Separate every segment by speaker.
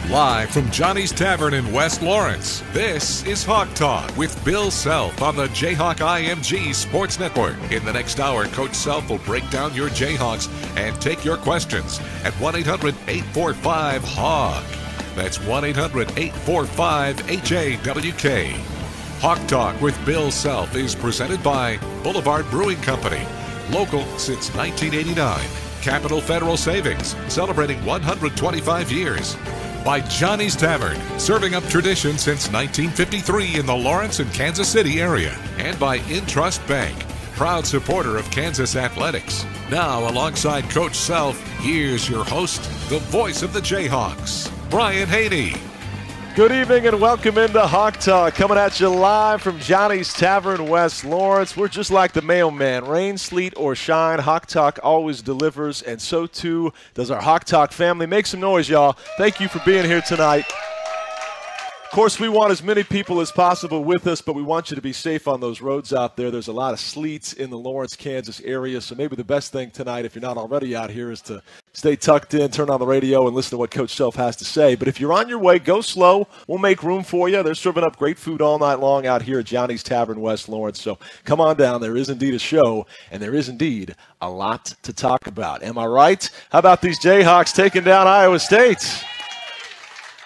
Speaker 1: Live from Johnny's Tavern in West Lawrence, this is Hawk Talk with Bill Self on the Jayhawk IMG Sports Network. In the next hour, Coach Self will break down your Jayhawks and take your questions at 1-800-845-HAWK. That's 1-800-845-HAWK. Hawk Talk with Bill Self is presented by Boulevard Brewing Company, local since 1989. Capital Federal Savings, celebrating 125 years. By Johnny's Tavern, serving up tradition since 1953 in the Lawrence and Kansas City area. And by Intrust Bank, proud supporter of Kansas athletics. Now, alongside Coach Self, here's your host, the voice of the Jayhawks, Brian Haney.
Speaker 2: Good evening and welcome into Hawk Talk, coming at you live from Johnny's Tavern, West Lawrence. We're just like the mailman. Rain, sleet, or shine, Hawk Talk always delivers, and so too does our Hawk Talk family. Make some noise, y'all. Thank you for being here tonight. Of course, we want as many people as possible with us, but we want you to be safe on those roads out there. There's a lot of sleets in the Lawrence, Kansas area, so maybe the best thing tonight, if you're not already out here, is to stay tucked in, turn on the radio, and listen to what Coach Self has to say. But if you're on your way, go slow. We'll make room for you. They're serving up great food all night long out here at Johnny's Tavern, West Lawrence. So come on down. There is indeed a show, and there is indeed a lot to talk about. Am I right? How about these Jayhawks taking down Iowa State?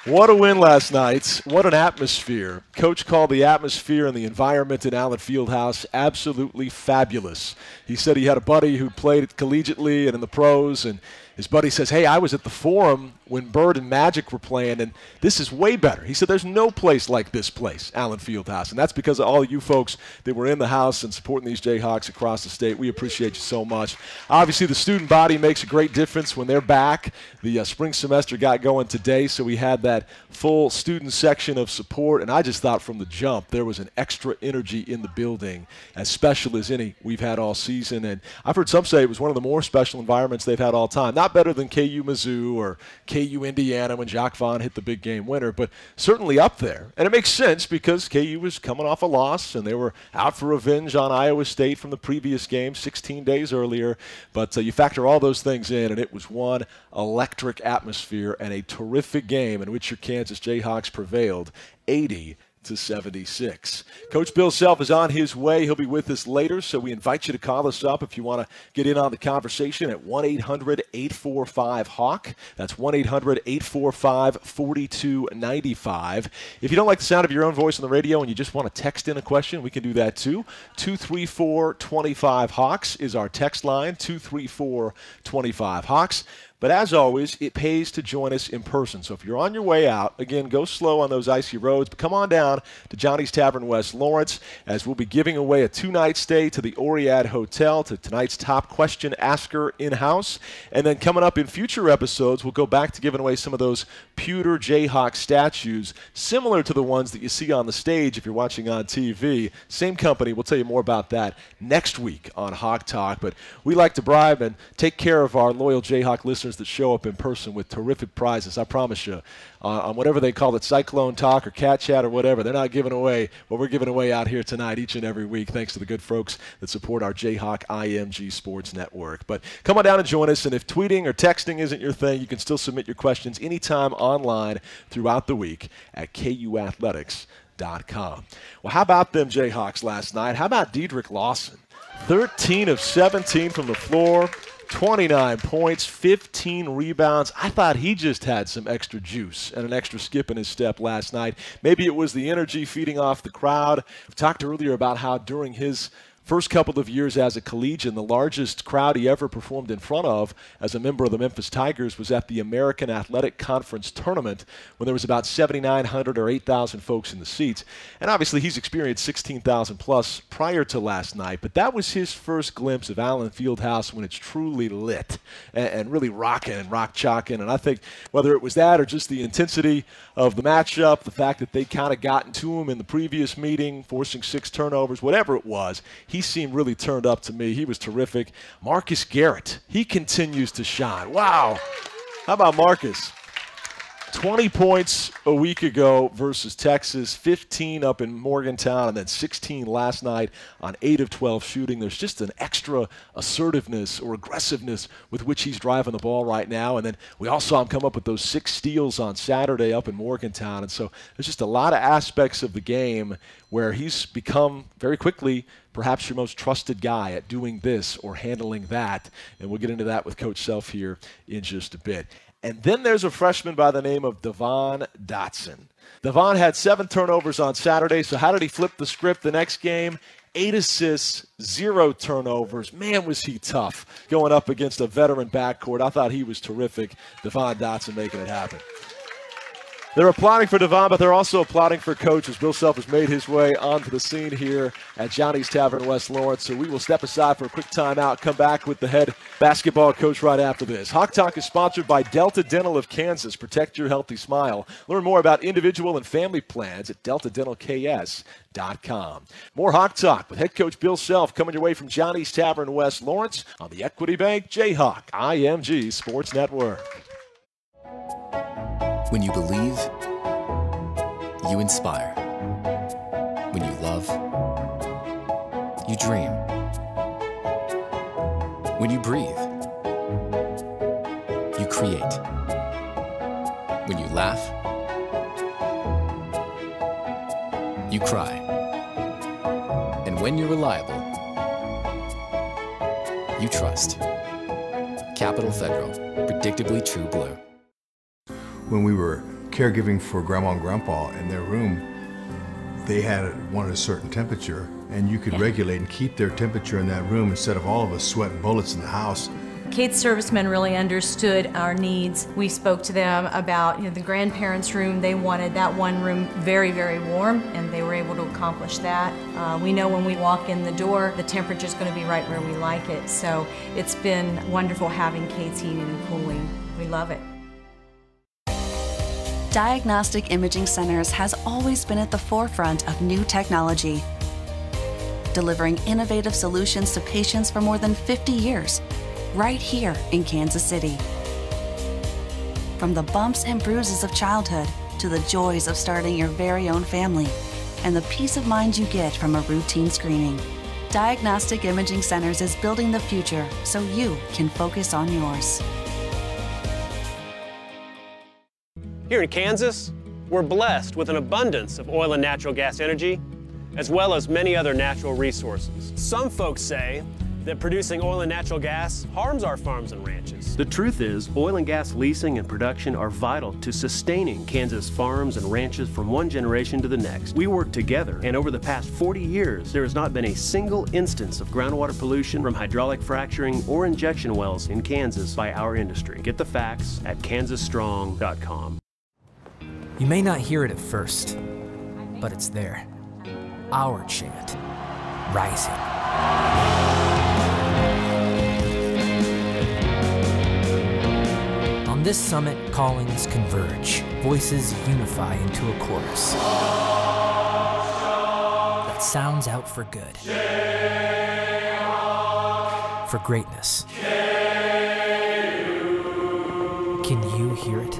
Speaker 2: What a win last night. What an atmosphere. Coach called the atmosphere and the environment in Allen Fieldhouse absolutely fabulous. He said he had a buddy who played collegiately and in the pros, and his buddy says, hey, I was at the Forum when Bird and Magic were playing, and this is way better. He said there's no place like this place, Allen Fieldhouse, and that's because of all of you folks that were in the house and supporting these Jayhawks across the state. We appreciate you so much. Obviously, the student body makes a great difference when they're back. The spring semester got going today, so we had that full student section of support, and I just thought from the jump there was an extra energy in the building, as special as any we've had all season, and I've heard some say it was one of the more special environments they've had all time. Not better than KU Mizzou or KU Indiana when Jacques Vaughn hit the big game winner, but certainly up there. And it makes sense because KU was coming off a loss and they were out for revenge on Iowa State from the previous game 16 days earlier. But you factor all those things in, and it was one electric atmosphere and a terrific game in which your Kansas Jayhawks prevailed 80-76. Coach Bill Self is on his way. He'll be with us later, so we invite you to call us up if you want to get in on the conversation at 1-800-845-HAWK. That's 1-800-845-4295. If you don't like the sound of your own voice on the radio and you just want to text in a question, we can do that too. 234-25-HAWKS is our text line, 234-25-HAWKS. But as always, it pays to join us in person. So if you're on your way out, again, go slow on those icy roads, but come on down to Johnny's Tavern, West Lawrence, as we'll be giving away a 2-night stay to the Oriad Hotel, to tonight's top question asker in-house. And then coming up in future episodes, we'll go back to giving away some of those pewter Jayhawk statues, similar to the ones that you see on the stage if you're watching on TV. Same company. We'll tell you more about that next week on Hawk Talk. But we like to bribe and take care of our loyal Jayhawk listeners that show up in person with terrific prizes. I promise you, on whatever they call it, Cyclone Talk or Cat Chat or whatever, they're not giving away what we're giving away out here tonight each and every week, thanks to the good folks that support our Jayhawk IMG Sports Network. But come on down and join us, and if tweeting or texting isn't your thing, you can still submit your questions anytime online throughout the week at kuathletics.com. Well, how about them Jayhawks last night? How about Dedrick Lawson? 13 of 17 from the floor. 29 points, 15 rebounds. I thought he just had some extra juice and an extra skip in his step last night. Maybe it was the energy feeding off the crowd. We talked earlier about how during his first couple of years as a collegian, the largest crowd he ever performed in front of as a member of the Memphis Tigers was at the American Athletic Conference tournament when there was about 7,900 or 8,000 folks in the seats. And obviously he's experienced 16,000 plus prior to last night, but that was his first glimpse of Allen Fieldhouse when it's truly lit and really rocking and rock-chalking. And I think whether it was that or just the intensity of the matchup, the fact that they kind of gotten to him in the previous meeting, forcing 6 turnovers, whatever it was, he seemed really turned up to me. He was terrific. Marcus Garrett, he continues to shine. Wow. How about Marcus? 20 points a week ago versus Texas, 15 up in Morgantown, and then 16 last night on 8 of 12 shooting. There's just an extra assertiveness or aggressiveness with which he's driving the ball right now. And then we all saw him come up with those 6 steals on Saturday up in Morgantown. And so there's just a lot of aspects of the game where he's become very quickly perhaps your most trusted guy at doing this or handling that. And we'll get into that with Coach Self here in just a bit. And then there's a freshman by the name of Devon Dotson. Devon had 7 turnovers on Saturday, so how did he flip the script the next game? 8 assists, 0 turnovers. Man, was he tough going up against a veteran backcourt. I thought he was terrific. Devon Dotson making it happen. They're applauding for Devon, but they're also applauding for Coach as Bill Self has made his way onto the scene here at Johnny's Tavern, West Lawrence. So we will step aside for a quick timeout, come back with the head basketball coach right after this. Hawk Talk is sponsored by Delta Dental of Kansas. Protect your healthy smile. Learn more about individual and family plans at deltadentalks.com. More Hawk Talk with head coach Bill Self coming your way from Johnny's Tavern, West Lawrence on the Equity Bank Jayhawk IMG Sports Network.
Speaker 3: When you believe, you inspire. When you love, you dream. When you breathe, you create. When you laugh, you cry. And when you're reliable, you trust. Capital Federal, predictably true blue.
Speaker 4: When we were caregiving for Grandma and Grandpa in their room, they wanted a certain temperature, and you could regulate and keep their temperature in that room instead of all of us sweating bullets in the house.
Speaker 5: Kate's servicemen really understood our needs. We spoke to them about the grandparents' room. They wanted that one room very, very warm, and they were able to accomplish that. We know when we walk in the door, the temperature's going to be right where we like it. So it's been wonderful having Kate's heating and cooling. We love it.
Speaker 6: Diagnostic Imaging Centers has always been at the forefront of new technology, delivering innovative solutions to patients for more than 50 years, right here in Kansas City. From the bumps and bruises of childhood to the joys of starting your very own family and the peace of mind you get from a routine screening, Diagnostic Imaging Centers is building the future so you can focus on yours.
Speaker 7: Here in Kansas, we're blessed with an abundance of oil and natural gas energy, as well as many other natural resources. Some folks say that producing oil and natural gas harms our farms and ranches. The truth is, oil and gas leasing and production are vital to sustaining Kansas farms and ranches from one generation to the next. We work together, and over the past 40 years, there has not been a single instance of groundwater pollution from hydraulic fracturing or injection wells in Kansas by our industry. Get the facts at kansasstrong.com.
Speaker 8: You may not hear it at first, but it's there. Our chant, rising. On this summit, callings converge, voices unify into a chorus that sounds out for good, for greatness. Can you hear it?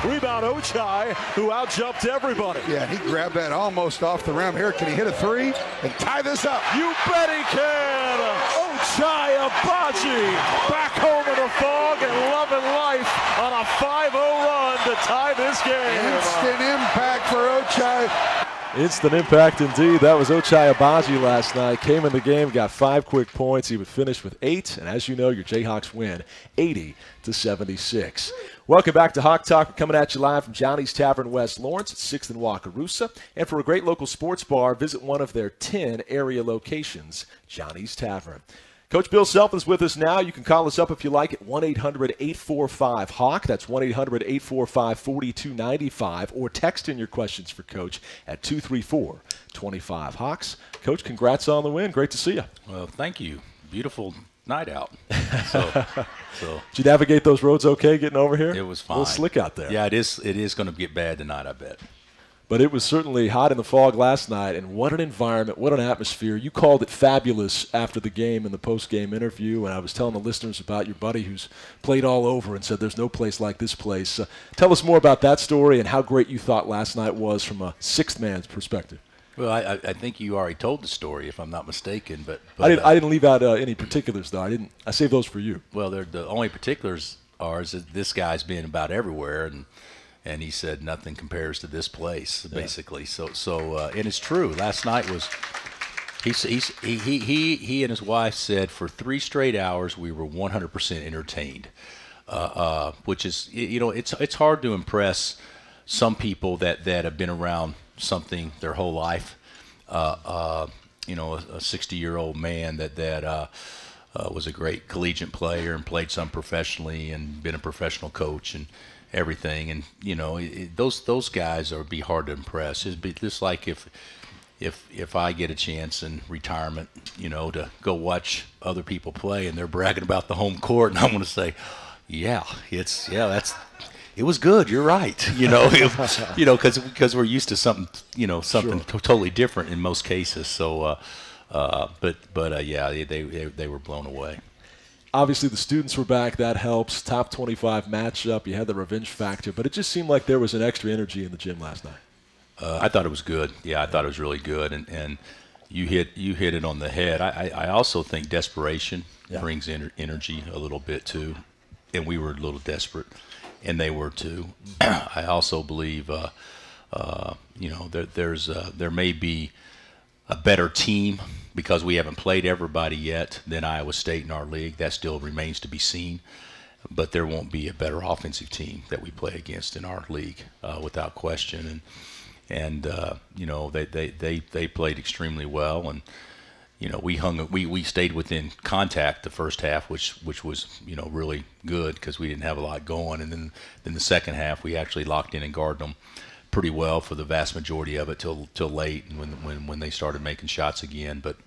Speaker 2: Rebound Ochai, who out-jumped everybody.
Speaker 9: Yeah, he grabbed that almost off the rim here. Can he hit a three and tie this up?
Speaker 2: You bet he can! Ochai Agbaji back home in the fog and loving life on a 5-0 run to tie this game.
Speaker 9: Instant impact for Ochai.
Speaker 2: Instant impact indeed. That was Ochai Agbaji last night. Came in the game, got 5 quick points. He would finish with 8, and as you know, your Jayhawks win 80-76. Welcome back to Hawk Talk. We're coming at you live from Johnny's Tavern, West Lawrence, 6th and Wakarusa. And for a great local sports bar, visit one of their 10 area locations, Johnny's Tavern. Coach Bill Self is with us now. You can call us up if you like at 1-800-845-HAWK. That's 1-800-845-4295. Or text in your questions for Coach at 234-25-HAWKS. Coach, congrats on the win. Great to see you.
Speaker 10: Well, thank you. Beautiful night out. So
Speaker 2: did you navigate those roads okay getting over here?
Speaker 10: It was fine.
Speaker 2: A little slick out there.
Speaker 10: Yeah, it is going to get bad tonight, I bet.
Speaker 2: But it was certainly hot in the fog last night, and what an environment, what an atmosphere. You called it fabulous after the game in the post-game interview, and I was telling the listeners about your buddy who's played all over and said there's no place like this place. Tell us more about that story and how great you thought last night was from a sixth man's perspective.
Speaker 10: Well, I think you already told the story, if I'm not mistaken. But
Speaker 2: I didn't leave out any particulars, though. I saved those for you.
Speaker 10: Well, the only particulars are is that this guy's been about everywhere, and he said nothing compares to this place, basically. Yeah. So and it's true. Last night was he and his wife said for 3 straight hours we were 100% entertained, which is, you know, it's hard to impress some people that have been around something their whole life. You know, a 60-year-old man that was a great collegiate player and played some professionally and been a professional coach and everything, and you know, those guys would be hard to impress. It'd be just like if I get a chance in retirement, you know, to go watch other people play and they're bragging about the home court, and I'm going to say, it was good. You're right. You know, you know, because we're used to something, you know, something totally different in most cases. So, yeah, they were blown away.
Speaker 2: Obviously, the students were back. That helps. Top 25 matchup. You had the revenge factor, but it just seemed like there was an extra energy in the gym last night.
Speaker 10: I thought it was good. Yeah, I thought it was really good, and you hit it on the head. I also think desperation brings energy a little bit too, and we were a little desperate, and they were too. I also believe, you know, there may be a better team because we haven't played everybody yet than Iowa State in our league. That still remains to be seen. But there won't be a better offensive team that we play against in our league, without question. And you know, they played extremely well, and you know, we stayed within contact the first half, which was, you know, really good because we didn't have a lot going. And then the second half we actually locked in and guarded them pretty well for the vast majority of it till late, and when they started making shots again. But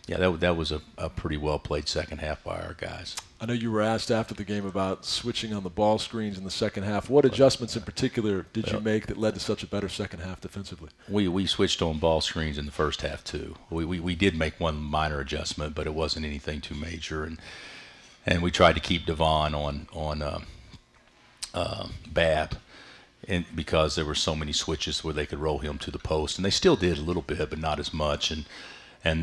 Speaker 10: yeah, that was a pretty well played second half by our guys.
Speaker 2: I know you were asked after the game about switching on the ball screens in the second half. What adjustments in particular did you make that led to such a better second half defensively?
Speaker 10: We switched on ball screens in the first half too. We did make one minor adjustment, but it wasn't anything too major, and we tried to keep Devon on Bab. And because there were so many switches where they could roll him to the post, and they still did a little bit, but not as much. And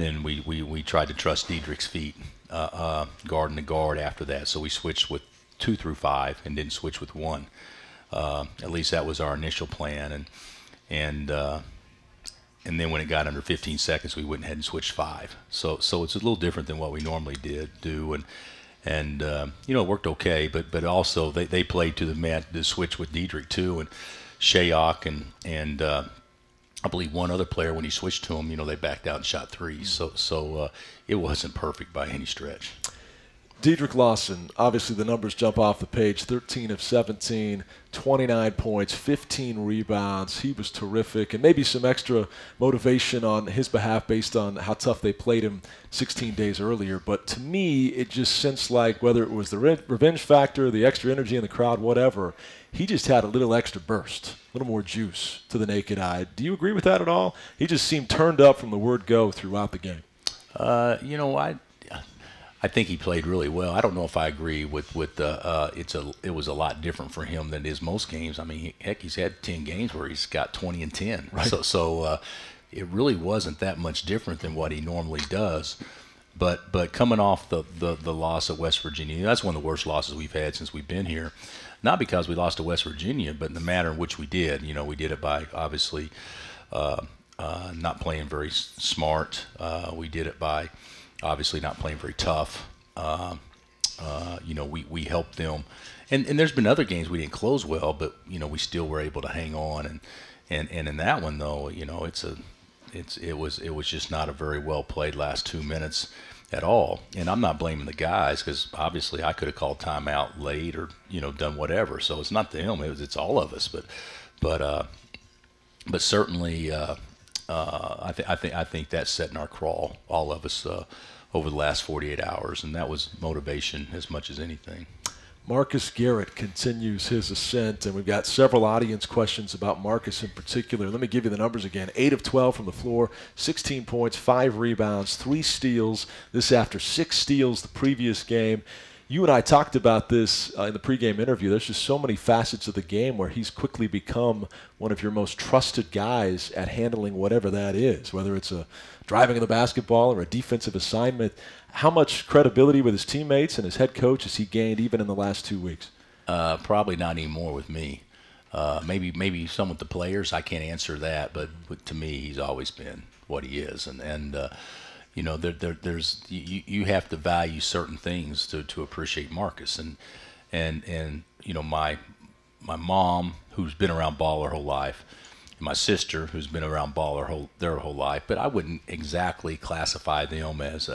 Speaker 10: then we tried to trust Diedrich's feet, guard and guard after that. So we switched with 2 through 5 and didn't switch with 1. At least that was our initial plan. And then when it got under 15 seconds, we went ahead and switched 5. So it's a little different than what we normally do. And you know, it worked okay, but also they played to the switch with Diedrich too, and Jayhawks and I believe one other player, when he switched to him, you know, they backed out and shot 3. So it wasn't perfect by any stretch.
Speaker 2: Diedrich Lawson, obviously the numbers jump off the page, 13 of 17, 29 points, 15 rebounds. He was terrific, and maybe some extra motivation on his behalf based on how tough they played him 16 days earlier. But to me, it just sensed like whether it was the revenge factor, the extra energy in the crowd, whatever, he just had a little extra burst, a little more juice to the naked eye. Do you agree with that at all? He just seemed turned up from the word go throughout the game.
Speaker 10: You know, I think he played really well. I don't know if I agree with it was a lot different for him than it is most games. I mean, heck, he's had 10 games where he's got 20 and 10. Right. So it really wasn't that much different than what he normally does. But coming off the loss at West Virginia, that's one of the worst losses we've had since we've been here. Not because we lost to West Virginia, but in the manner in which we did. You know, we did it by obviously not playing very smart. We did it by obviously not playing very tough. You know, we helped them, and there's been other games we didn't close well, but you know, we still were able to hang on. And in that one though, you know, it was just not a very well played last 2 minutes at all. And I'm not blaming the guys, because obviously I could have called timeout late or, you know, done whatever. So it's not them; it's all of us. But certainly I think that's setting our crawl, all of us, over the last 48 hours, and that was motivation as much as anything.
Speaker 2: Marcus Garrett continues his ascent, and we've got several audience questions about Marcus in particular. Let me give you the numbers again. 8 of 12 from the floor, 16 points, 5 rebounds, 3 steals. This after 6 steals the previous game. You and I talked about this in the pregame interview. There's just so many facets of the game where he's quickly become one of your most trusted guys at handling whatever that is, whether it's a driving of the basketball or a defensive assignment. How much credibility with his teammates and his head coach has he gained even in the last 2 weeks?
Speaker 10: Probably not anymore with me. Maybe some with the players. I can't answer that, but to me, he's always been what he is. And you know, there's you have to value certain things to appreciate Marcus. And you know, my mom, who's been around ball her whole life, and my sister, who's been around ball their whole life, but I wouldn't exactly classify them as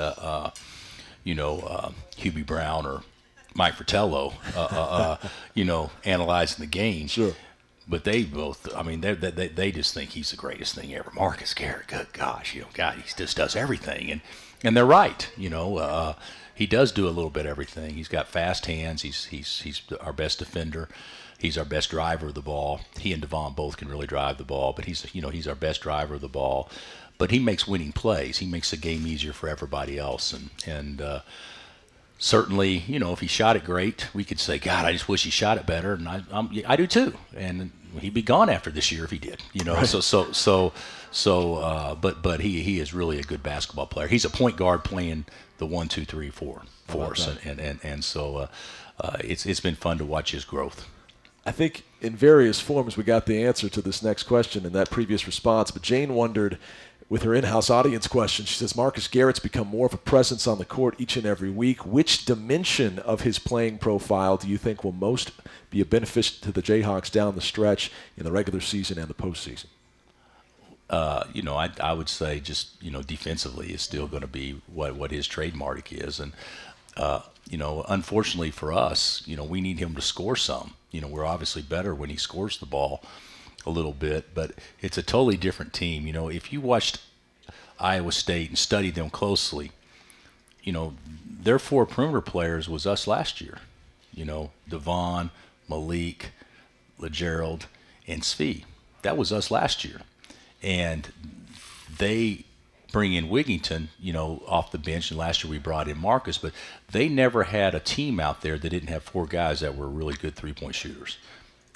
Speaker 10: Hubie Brown or Mike Fratello, you know, analyzing the game.
Speaker 2: Sure.
Speaker 10: But they both, I mean, they just think he's the greatest thing ever. Marcus Garrett, good gosh, you know, God, he just does everything. And they're right, you know. He does do a little bit of everything. He's got fast hands. He's our best defender. He's our best driver of the ball. He and Devon both can really drive the ball, but he's our best driver of the ball. But he makes winning plays. He makes the game easier for everybody else. And certainly, you know, if he shot it great, we could say, God, I just wish he shot it better. And I do too. And he'd be gone after this year if he did. You know, right. But he is really a good basketball player. He's a point guard playing the 1, 2, 3, 4 for us, and so it's been fun to watch his growth.
Speaker 2: I think in various forms we got the answer to this next question in that previous response, but Jane wondered, with her in-house audience question, she says, Marcus Garrett's become more of a presence on the court each and every week. Which dimension of his playing profile do you think will most be a benefit to the Jayhawks down the stretch in the regular season and the postseason?
Speaker 10: You know, I would say just, you know, defensively is still going to be what his trademark is. And, you know, unfortunately for us, you know, we need him to score some. You know, we're obviously better when he scores the ball a little bit, but it's a totally different team. You know, if you watched Iowa State and studied them closely, you know, their 4 perimeter players was us last year. You know, Devon, Malik, LeGerald, and Svi. That was us last year. And they bring in Wigington, you know, off the bench, and last year we brought in Marcus, but they never had a team out there that didn't have 4 guys that were really good three-point shooters,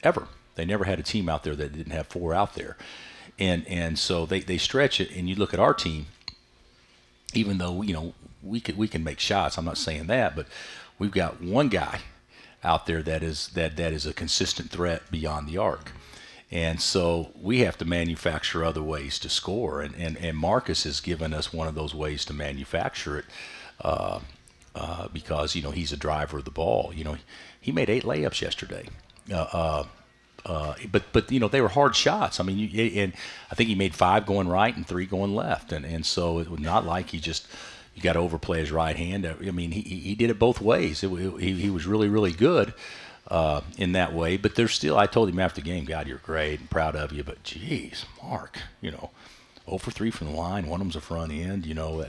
Speaker 10: ever. They never had a team out there that didn't have 4 out there. And so they stretch it, and you look at our team, even though, you know, we can make shots, I'm not saying that, but we've got one guy out there that is a consistent threat beyond the arc. And so we have to manufacture other ways to score, and Marcus has given us one of those ways to manufacture it because, you know, he's a driver of the ball. You know, he made 8 layups yesterday. But you know, they were hard shots. I mean, and I think he made 5 going right and 3 going left, and so it was not like you got to overplay his right hand. I mean, he did it both ways. He was really, really good in that way. But there's still, I told him after the game, God, you're great and proud of you, but geez, Mark, you know, 0 for 3 from the line, one of them's a front end. You know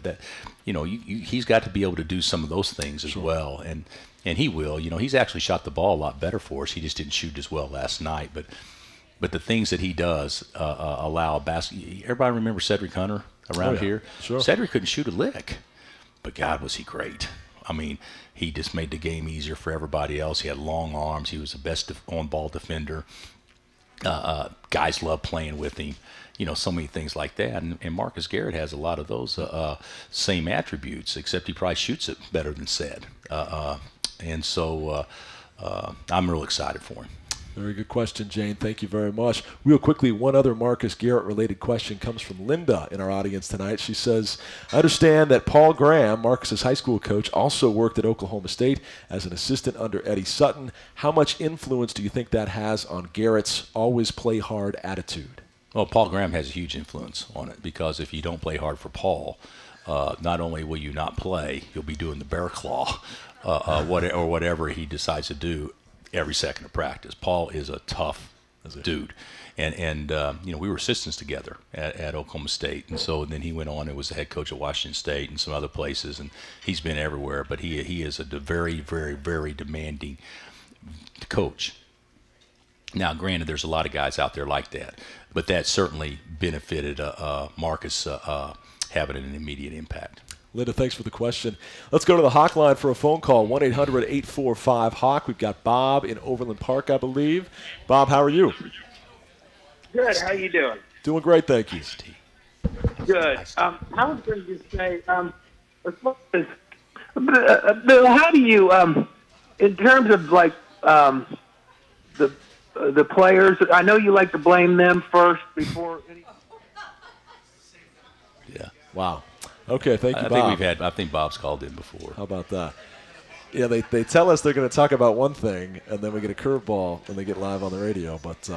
Speaker 10: he's got to be able to do some of those things as well, and he will. You know, he's actually shot the ball a lot better for us. He just didn't shoot as well last night. But the things that he does allow a basket. Everybody remember Cedric Hunter around here?
Speaker 2: Sure.
Speaker 10: Cedric couldn't shoot a lick, but God, was he great. I mean, he just made the game easier for everybody else. He had long arms. He was the best on-ball defender. Guys love playing with him. You know, so many things like that. And Marcus Garrett has a lot of those same attributes, except he probably shoots it better than Ced. And so I'm real excited for him.
Speaker 2: Very good question, Jane. Thank you very much. Real quickly, one other Marcus Garrett-related question comes from Linda in our audience tonight. She says, I understand that Paul Graham, Marcus's high school coach, also worked at Oklahoma State as an assistant under Eddie Sutton. How much influence do you think that has on Garrett's always play hard attitude?
Speaker 10: Well, Paul Graham has a huge influence on it, because if you don't play hard for Paul, not only will you not play, you'll be doing the bear claw or whatever he decides to do every second of practice. Paul is a tough dude. And you know, we were assistants together at Oklahoma State. And so then he went on and was the head coach at Washington State and some other places. And he's been everywhere. But he is a very, very, very demanding to coach. Now, granted, there's a lot of guys out there like that, but that certainly benefited Marcus having an immediate impact.
Speaker 2: Linda, thanks for the question. Let's go to the Hawk line for a phone call, 1-800-845-HAWK. We've got Bob in Overland Park, I believe. Bob, how are you?
Speaker 11: Good. How you doing?
Speaker 2: Doing great, thank you.
Speaker 11: Good. I was going to just say, as far as, Bill, how do you, in terms of like the players, I know you like to blame them first before any.
Speaker 10: Yeah.
Speaker 2: Wow. Okay, thank you, Bob.
Speaker 10: I think Bob's called in before.
Speaker 2: How about that? Yeah, they tell us they're going to talk about one thing, and then we get a curveball when they get live on the radio. But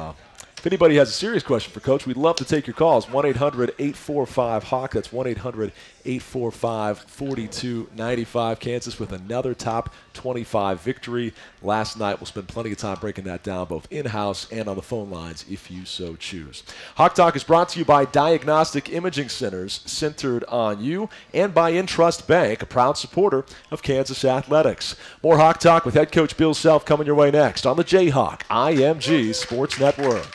Speaker 2: if anybody has a serious question for Coach, we'd love to take your calls. 1-800-845-HAWK. That's 1-800-845-4295. Kansas with another top 25 victory last night. We'll spend plenty of time breaking that down, both in-house and on the phone lines, if you so choose. Hawk Talk is brought to you by Diagnostic Imaging Centers, centered on you, and by Intrust Bank, a proud supporter of Kansas athletics. More Hawk Talk with head coach Bill Self coming your way next on the Jayhawk IMG Sports Network.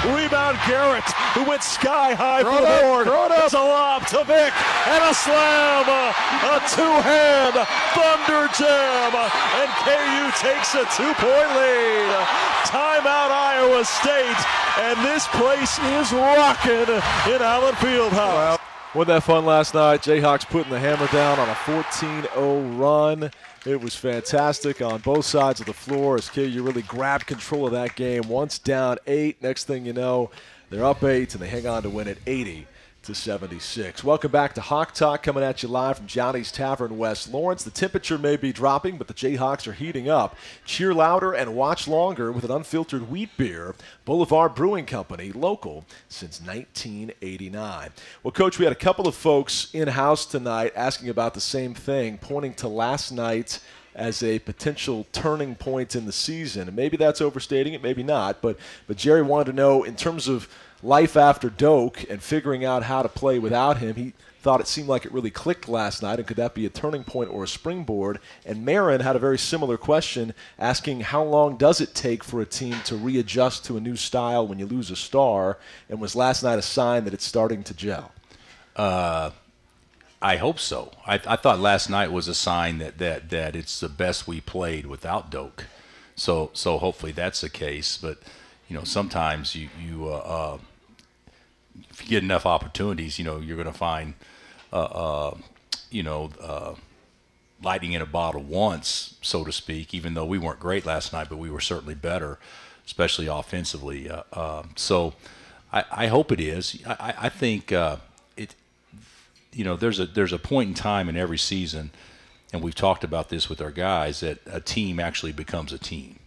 Speaker 2: Rebound Garrett, who went sky high for the board. It's a lob to Vic, and a slam, a two-hand thunder jam, and KU takes a 2-point lead. Timeout Iowa State, and this place is rocking in Allen Fieldhouse. Wasn't that fun last night? Jayhawks putting the hammer down on a 14-0 run. It was fantastic on both sides of the floor as KU really grabbed control of that game. Once down 8, next thing you know, they're up 8, and they hang on to win it 80-76. Welcome back to Hawk Talk, coming at you live from Johnny's Tavern, West Lawrence. The temperature may be dropping, but the Jayhawks are heating up. Cheer louder and watch longer with an unfiltered wheat beer. Boulevard Brewing Company, local since 1989. Well, Coach, we had a couple of folks in-house tonight asking about the same thing, pointing to last night as a potential turning point in the season. And maybe that's overstating it, maybe not. But Jerry wanted to know, in terms of life after Doak and figuring out how to play without him, he thought it seemed like it really clicked last night, and could that be a turning point or a springboard? And Marin had a very similar question, asking how long does it take for a team to readjust to a new style when you lose a star, and was last night a sign that it's starting to gel?
Speaker 10: I hope so. I thought last night was a sign that it's the best we played without Doak. So hopefully that's the case. But sometimes you if you get enough opportunities, you're going to find lightning in a bottle once, so to speak. Even though we weren't great last night, but we were certainly better, especially offensively. So I hope it is. I think there's a point in time in every season, and we've talked about this with our guys, that a team actually becomes a team.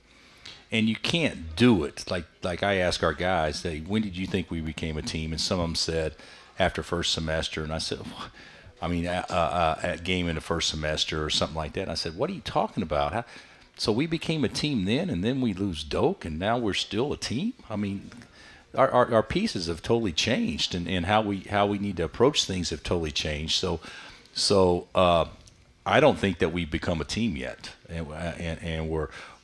Speaker 10: And you can't do it. Like I ask our guys, when did you think we became a team? And some of them said after first semester. And I said, at game in the first semester or something like that. And I said, what are you talking about? So we became a team then, and then we lose Doak, and now we're still a team? I mean, our pieces have totally changed, and how we need to approach things have totally changed. So I don't think that we've become a team yet, and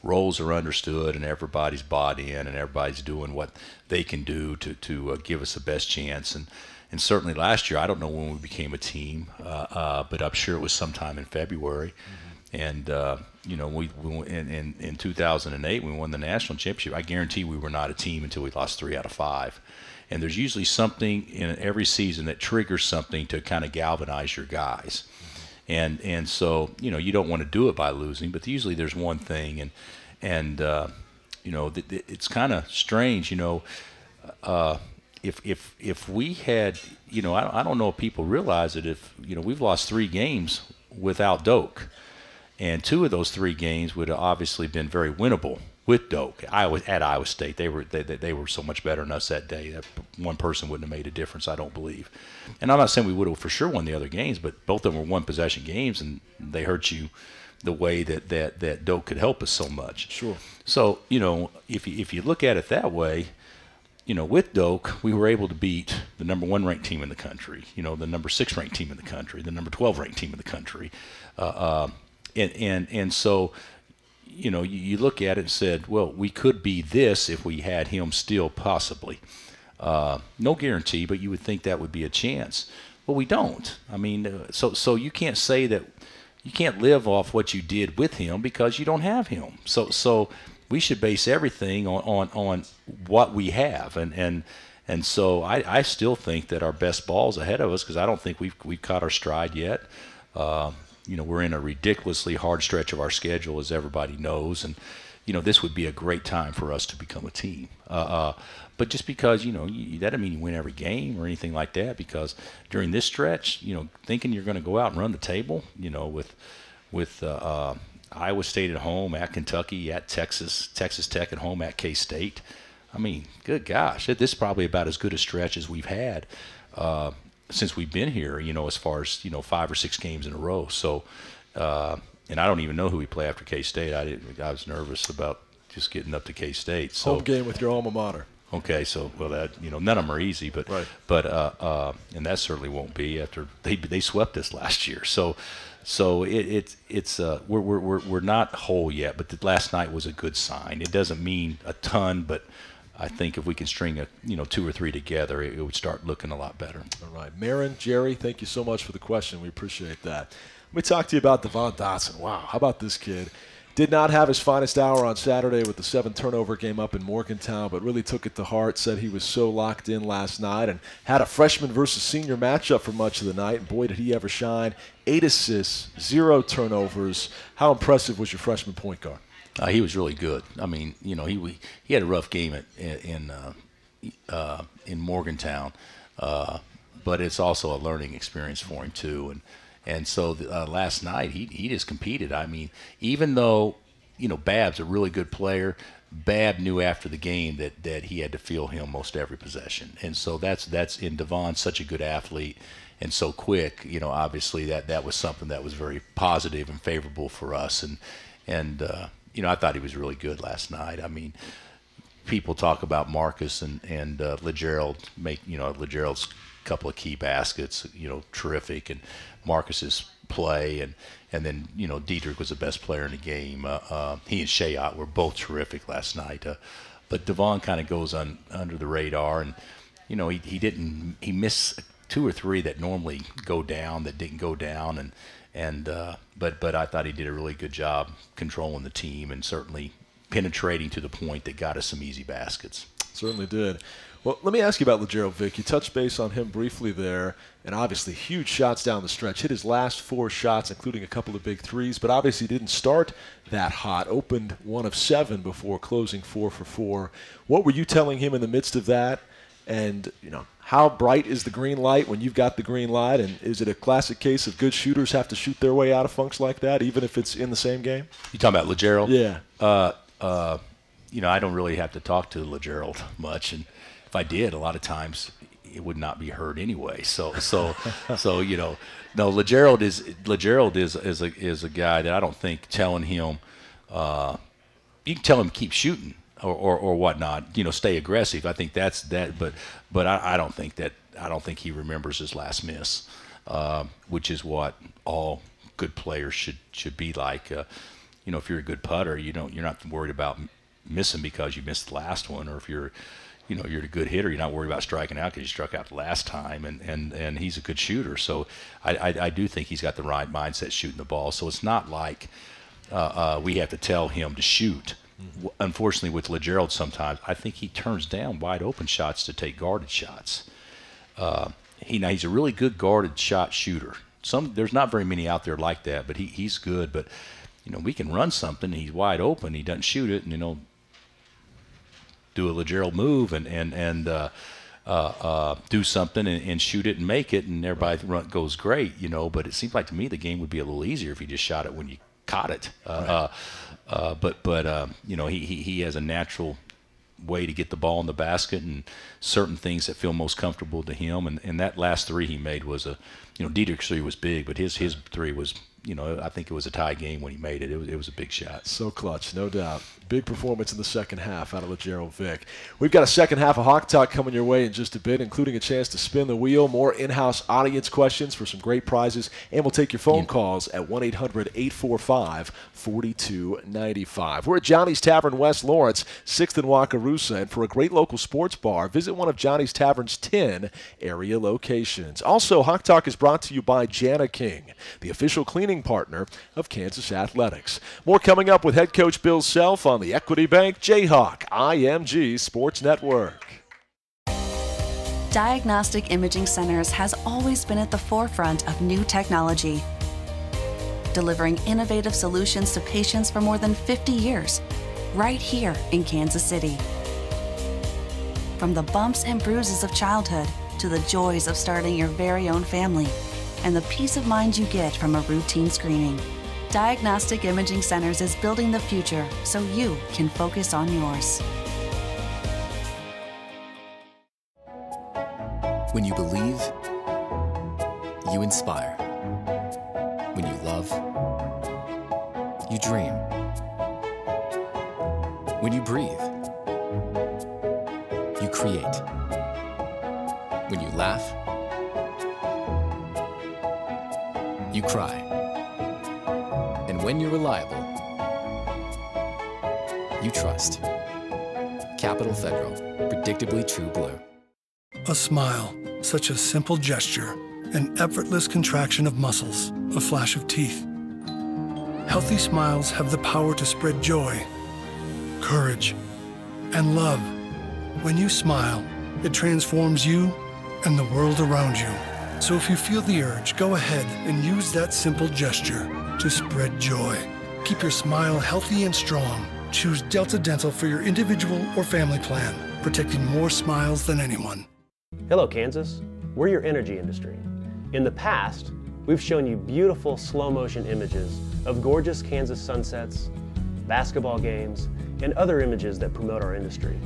Speaker 10: roles are understood, and everybody's bought in, and everybody's doing what they can do to give us the best chance. And certainly last year, I don't know when we became a team, but I'm sure it was sometime in February. Mm-hmm. And in 2008, we won the national championship. I guarantee we were not a team until we lost 3 out of 5. And there's usually something in every season that triggers something to kind of galvanize your guys. And so you don't want to do it by losing, but usually there's one thing, and it's kind of strange, if we had, I don't know if people realize it, if we've lost 3 games without Doak, and 2 of those 3 games would have obviously been very winnable with Doak. At Iowa State, they were so much better than us that day that one person wouldn't have made a difference, I don't believe. And I'm not saying we would have for sure won the other games, but both of them were one-possession games, and they hurt you the way that Doak could help us so much.
Speaker 2: Sure.
Speaker 10: So if you look at it that way, with Doak, we were able to beat the number 1 ranked team in the country, the number 6 ranked team in the country, the number 12 ranked team in the country, and so. You look at it and said, well, we could be this if we had him still, possibly. No guarantee, but you would think that would be a chance. Well, we don't. I mean, so you can't say that you can't live off what you did with him because you don't have him. So we should base everything on what we have, and so I still think that our best ball's ahead of us, because I don't think we've caught our stride yet. We're in a ridiculously hard stretch of our schedule, as everybody knows, and this would be a great time for us to become a team. But just because that doesn't mean you win every game or anything like that, because during this stretch, thinking you're going to go out and run the table, with Iowa State at home, at Kentucky, at Texas Tech at home, at K-State. I mean, good gosh, this is probably about as good a stretch as we've had since we've been here, as far as, 5 or 6 games in a row. So, and I don't even know who we play after K-State. I was nervous about just getting up to K-State. So,
Speaker 2: home game with your alma mater.
Speaker 10: Okay, so that none of them are easy, but
Speaker 2: right.
Speaker 10: And that certainly won't be after they swept us last year. So we're not whole yet, but last night was a good sign. It doesn't mean a ton, but I think if we can string 2 or 3 together, it would start looking a lot better.
Speaker 2: All right. Marin, Jerry, thank you so much for the question. We appreciate that. Let me talk to you about Devon Dotson. Wow, how about this kid? Did not have his finest hour on Saturday with the 7-turnover game up in Morgantown, but really took it to heart, said he was so locked in last night, and had a freshman versus senior matchup for much of the night, and boy, did he ever shine. 8 assists, 0 turnovers. How impressive was your freshman point guard?
Speaker 10: He was really good. I mean, he had a rough game in Morgantown, but it's also a learning experience for him too. And so last night he just competed. I mean, even though Bab's a really good player, Babb knew after the game that he had to feel him most every possession, and so that's in Devon's such a good athlete and so quick. You know, obviously that was something that was very positive and favorable for us, and you know, I thought he was really good last night. I mean, people talk about Marcus and LeGerald LeGerald's couple of key baskets, you know, terrific, and Marcus's play, and then, you know, Dietrich was the best player in the game. He and Shayot were both terrific last night. But Devon kind of goes under the radar, and, you know, he missed 2 or 3 that normally go down that didn't go down, but I thought he did a really good job controlling the team and certainly penetrating to the point that got us some easy baskets.
Speaker 2: Certainly did. Well, let me ask you about LeGerald Vick. You touched base on him briefly there, and obviously huge shots down the stretch. Hit his last 4 shots, including a couple of big threes, but obviously didn't start that hot. Opened 1 of 7 before closing 4 for 4. What were you telling him in the midst of that? And, you know, how bright is the green light when you've got the green light? And is it a classic case of good shooters have to shoot their way out of funks like that, even if it's in the same game?
Speaker 10: You talking about LeGerald?
Speaker 2: Yeah.
Speaker 10: You know, I don't really have to talk to LeGerald much, and if I did, a lot of times it would not be heard anyway. So you know, no, LeGerald is a guy that I don't think telling him, you can tell him keep shooting or whatnot, you know, stay aggressive. I think that's that, but I don't think he remembers his last miss, which is what all good players should be like. You know, if you're a good putter, you're not worried about missing because you missed the last one, or if you're a good hitter, you're not worried about striking out because you struck out the last time, and he's a good shooter. So I do think he's got the right mindset shooting the ball. So it's not like we have to tell him to shoot. Mm-hmm. Unfortunately, with LeGerald, sometimes I think he turns down wide open shots to take guarded shots. He's a really good guarded shot shooter. There's not very many out there like that, but he's good. But you know, we can run something, he's wide open, he doesn't shoot it, and you know, do a LeGerald move and do something and shoot it and make it, and everybody goes great, you know. But it seems like to me the game would be a little easier if you just shot it when you caught it.
Speaker 2: Right.
Speaker 10: But you know, he has a natural way to get the ball in the basket and certain things that feel most comfortable to him. And that last 3 he made was Dietrich's 3 was big, but his 3 was, you know, I think it was a tie game when he made it. It was a big shot.
Speaker 2: So clutch, no doubt. Big performance in the second half out of LeGerald Vick. We've got a second half of Hawk Talk coming your way in just a bit, including a chance to spin the wheel, more in-house audience questions for some great prizes, and we'll take your phone calls at 1-800-845-4295. We're at Johnny's Tavern, West Lawrence, 6th and Wakarusa, and for a great local sports bar, visit one of Johnny's Tavern's 10 area locations. Also, Hawk Talk is brought to you by Jana King, the official cleaning partner of Kansas Athletics. More coming up with head coach Bill Self on the Equity Bank Jayhawk IMG Sports Network.
Speaker 6: Diagnostic Imaging Centers has always been at the forefront of new technology, delivering innovative solutions to patients for more than 50 years, right here in Kansas City. From the bumps and bruises of childhood to the joys of starting your very own family, and the peace of mind you get from a routine screening. Diagnostic Imaging Centers is building the future so you can focus on yours.
Speaker 3: When you believe, you inspire. When you love, you dream. When you breathe, you create. When you laugh, you cry. And when you're reliable, you trust. Capital Federal, predictably true blue.
Speaker 12: A smile, such a simple gesture, an effortless contraction of muscles, a flash of teeth. Healthy smiles have the power to spread joy, courage, and love. When you smile, it transforms you and the world around you. So if you feel the urge, go ahead and use that simple gesture to spread joy. Keep your smile healthy and strong. Choose Delta Dental for your individual or family plan, protecting more smiles than anyone.
Speaker 7: Hello, Kansas. We're your energy industry. In the past, we've shown you beautiful slow motion images of gorgeous Kansas sunsets, basketball games, and other images that promote our industry.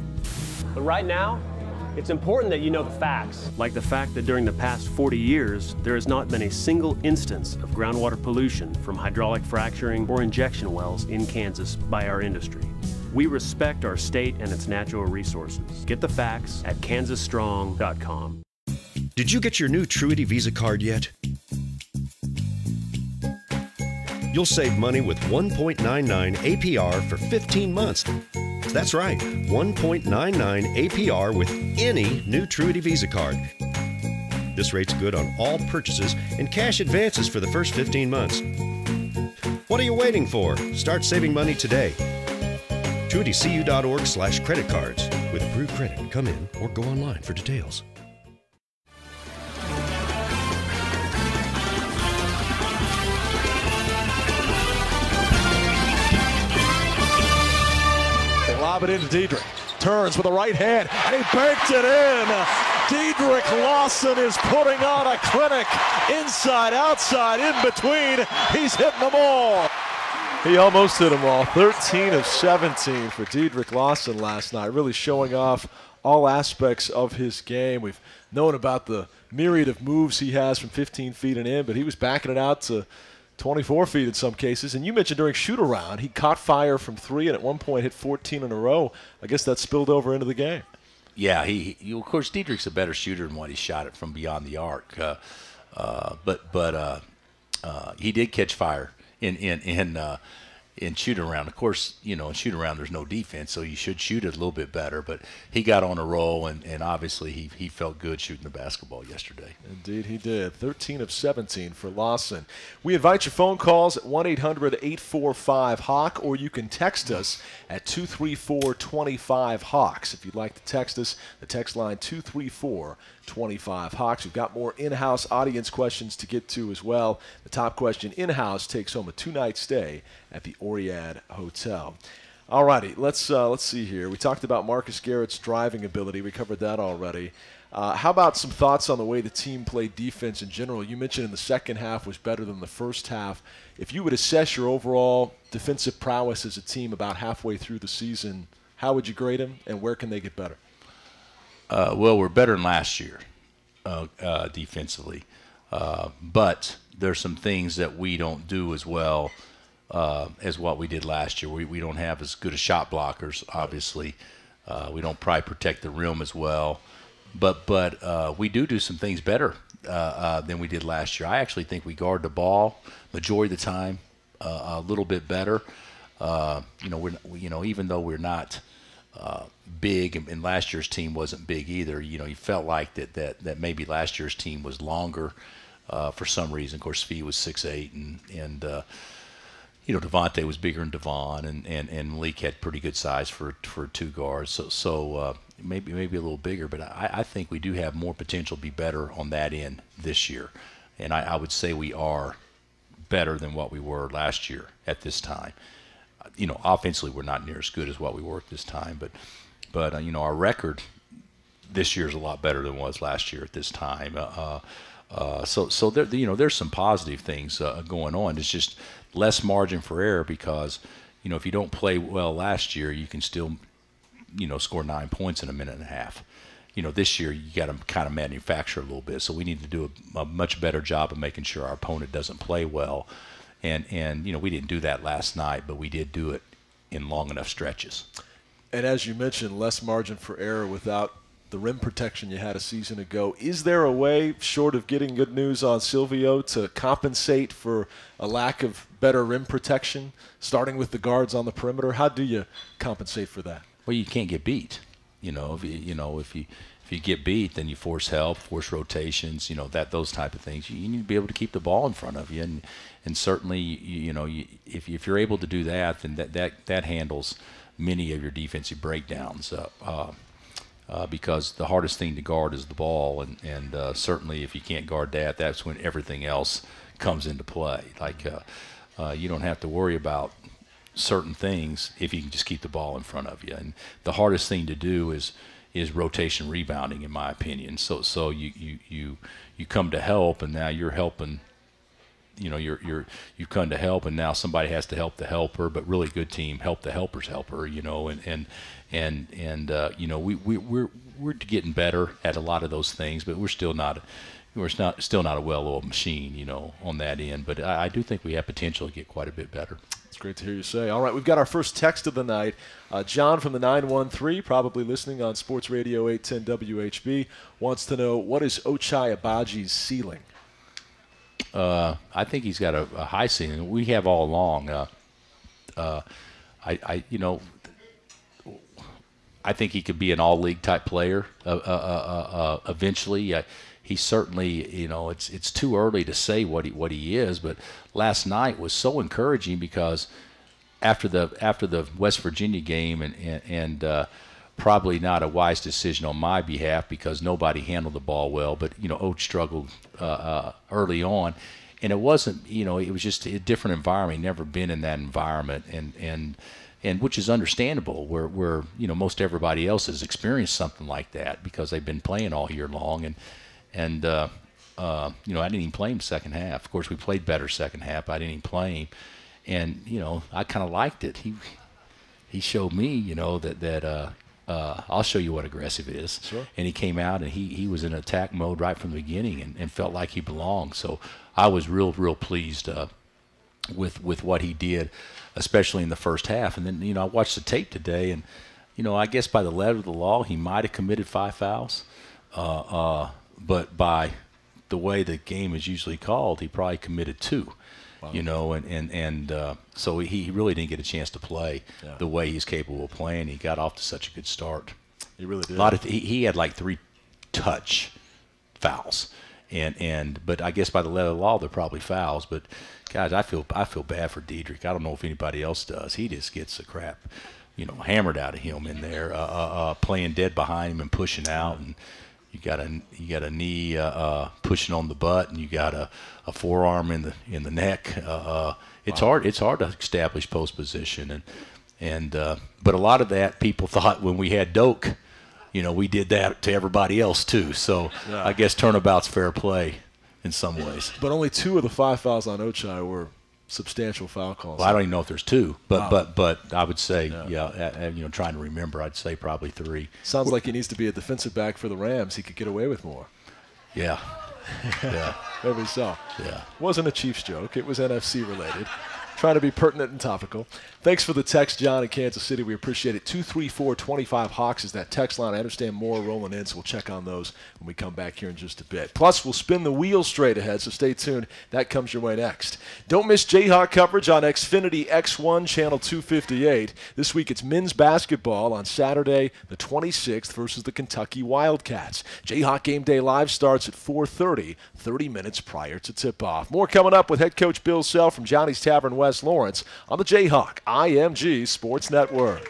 Speaker 7: But right now, it's important that you know the facts, like the fact that during the past 40 years, there has not been a single instance of groundwater pollution from hydraulic fracturing or injection wells in Kansas by our industry. We respect our state and its natural resources. Get the facts at kansasstrong.com.
Speaker 13: Did you get your new Truity Visa card yet? You'll save money with 1.99 APR for 15 months. That's right, 1.99 APR with any new Truity Visa card. This rate's good on all purchases and cash advances for the first 15 months. What are you waiting for? Start saving money today. TruityCU.org/credit cards. With approved credit, come in or go online for details.
Speaker 2: Lob it into Diedrich. Turns with the right hand, and he banked it in. Diedrich Lawson is putting on a clinic. Inside, outside, in between. He's hitting them all. He almost hit them all. 13 of 17 for Diedrich Lawson last night, really showing off all aspects of his game. We've known about the myriad of moves he has from 15 feet and in, but he was backing it out to 24 feet in some cases. And you mentioned during shoot-around, he caught fire from three and at one point hit 14 in a row. I guess that spilled over into the game.
Speaker 10: Yeah, of course, Diedrich's a better shooter than what he shot it from beyond the arc. But he did catch fire in shoot-around. Of course, you know, in shoot-around there's no defense, so you should shoot it a little bit better. But he got on a roll, and obviously he felt good shooting the basketball yesterday.
Speaker 2: Indeed he did. 13 of 17 for Lawson. We invite your phone calls at 1-800-845-HAWK, or you can text us at 234-25-HAWKS. If you'd like to text us, the text line 234-25-HAWKS. We've got more in-house audience questions to get to as well. The top question in-house takes home a 2-night stay at the Oriad Hotel. All righty, let's see here. We talked about Marcus Garrett's driving ability. We covered that already. How about some thoughts on the way the team played defense in general? You mentioned in the second half was better than the first half. If you would assess your overall defensive prowess as a team about halfway through the season, how would you grade them, and where can they get better?
Speaker 10: Well, we're better than last year defensively, but there's some things that we don't do as well as what we did last year. We don't have as good a shot blockers, obviously. We don't probably protect the rim as well. But we do some things better than we did last year. I actually think we guard the ball majority of the time a little bit better. Even though we're not big, and last year's team wasn't big either. You know, you felt like that maybe last year's team was longer for some reason. Of course, Fee was 6'8", and Devontae was bigger than Devon, and Malik had pretty good size for two guards. So maybe a little bigger, but I think we do have more potential to be better on that end this year. And I would say we are better than what we were last year at this time. Offensively we're not near as good as what we were at this time, but our record this year is a lot better than it was last year at this time. So there, there's some positive things going on. It's just less margin for error because, if you don't play well last year, you can still, score 9 points in a minute and a half. This year you got to kind of manufacture a little bit. So we need to do a much better job of making sure our opponent doesn't play well. And we didn't do that last night, but we did do it in long enough stretches.
Speaker 2: And as you mentioned, less margin for error without the rim protection you had a season ago. Is there a way, short of getting good news on Silvio, to compensate for a lack of better rim protection, starting with the guards on the perimeter? How do you compensate for that?
Speaker 10: Well, you can't get beat. If you get beat, then you force help, force rotations, those type of things. You need to be able to keep the ball in front of you, and certainly, if you're able to do that, then that handles many of your defensive breakdowns. Because the hardest thing to guard is the ball, and certainly if you can't guard that, that's when everything else comes into play. Like you don't have to worry about certain things if you can just keep the ball in front of you. And the hardest thing to do is rotation rebounding, in my opinion. So you come to help, and now you're helping you've come to help, and now somebody has to help the helper. But really good team help the helper's helper, we're getting better at a lot of those things, but we're still not a well-oiled machine, on that end. But I do think we have potential to get quite a bit better.
Speaker 2: It's great to hear you say. All right, we've got our first text of the night. John from the 913, probably listening on Sports Radio 810 WHB, wants to know, what is Ochai Agbaji's ceiling?
Speaker 10: I think he's got a high ceiling. We have all along. I think he could be an all-league type player eventually. He certainly, it's too early to say what he is, but last night was so encouraging because after the West Virginia game and probably not a wise decision on my behalf because nobody handled the ball well, but Oach struggled early on, and it wasn't, it was just a different environment. He'd never been in that environment, and which is understandable, where most everybody else has experienced something like that because they've been playing all year long, and I didn't even play him second half. Of course, we played better second half, but I didn't even play him, and I kind of liked it. He showed me, that I'll show you what aggressive is.
Speaker 2: Sure.
Speaker 10: And he came out and he was in attack mode right from the beginning and felt like he belonged. So I was real pleased with what he did, especially in the first half. And then, I watched the tape today, and, I guess by the letter of the law, he might have committed 5 fouls. But by the way the game is usually called, he probably committed 2. Wow. So he really didn't get a chance to play the way he's capable of playing. He got off to such a good start.
Speaker 2: He really did.
Speaker 10: He had like 3 touch fouls, but I guess by the letter of the law they're probably fouls. But guys, I feel bad for Diedrich. I don't know if anybody else does. He just gets the crap, hammered out of him in there, playing dead behind him and pushing out, and you got a knee pushing on the butt, and you got a forearm in the neck. It's hard to establish post position, but a lot of that people thought when we had Doak, we did that to everybody else too. So yeah. I guess turnabout's fair play in some ways.
Speaker 2: But only 2 of the 5 fouls on Ochai were substantial foul calls.
Speaker 10: Well, I don't even know if there's 2, but I would say, trying to remember, I'd say probably 3.
Speaker 2: Sounds like he needs to be a defensive back for the Rams. He could get away with more.
Speaker 10: Yeah. Yeah.
Speaker 2: Maybe so.
Speaker 10: Yeah.
Speaker 2: Wasn't a Chiefs joke. It was NFC related. Trying to be pertinent and topical. Thanks for the text, John, in Kansas City. We appreciate it. 234-25 Hawks is that text line. I understand more rolling in, so we'll check on those when we come back here in just a bit. Plus, we'll spin the wheel straight ahead, so stay tuned. That comes your way next. Don't miss Jayhawk coverage on Xfinity X1, Channel 258. This week, it's men's basketball on Saturday, the 26th, versus the Kentucky Wildcats. Jayhawk Game Day Live starts at 4:30, 30 minutes prior to tip-off. More coming up with head coach Bill Self from Johnny's Tavern West Lawrence on the Jayhawk IMG Sports Network.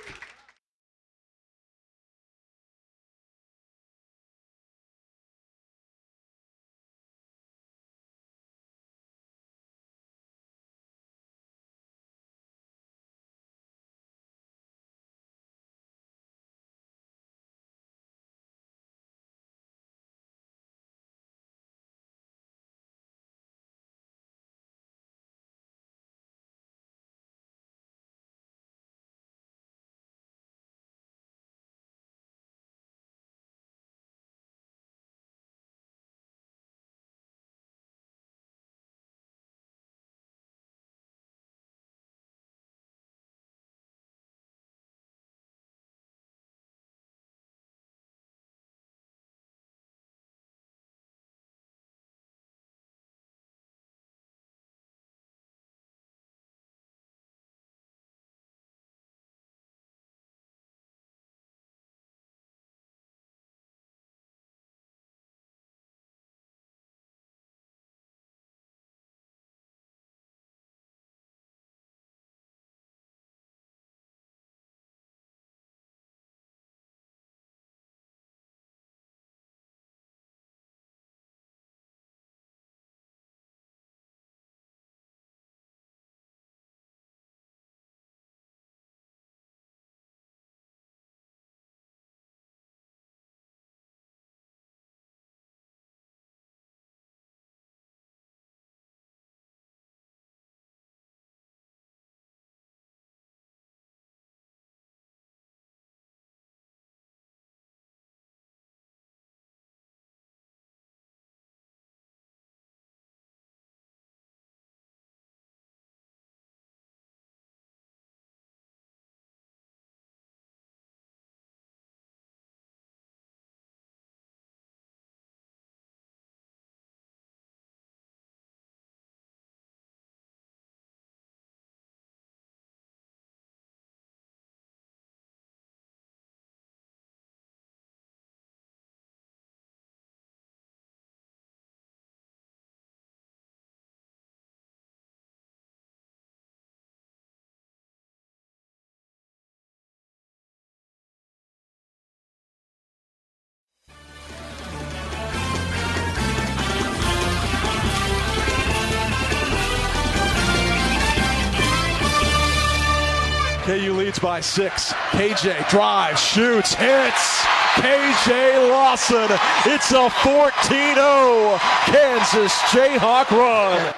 Speaker 2: Leads by 6. KJ drives, shoots, hits. KJ Lawson. It's a 14-0 Kansas Jayhawk run.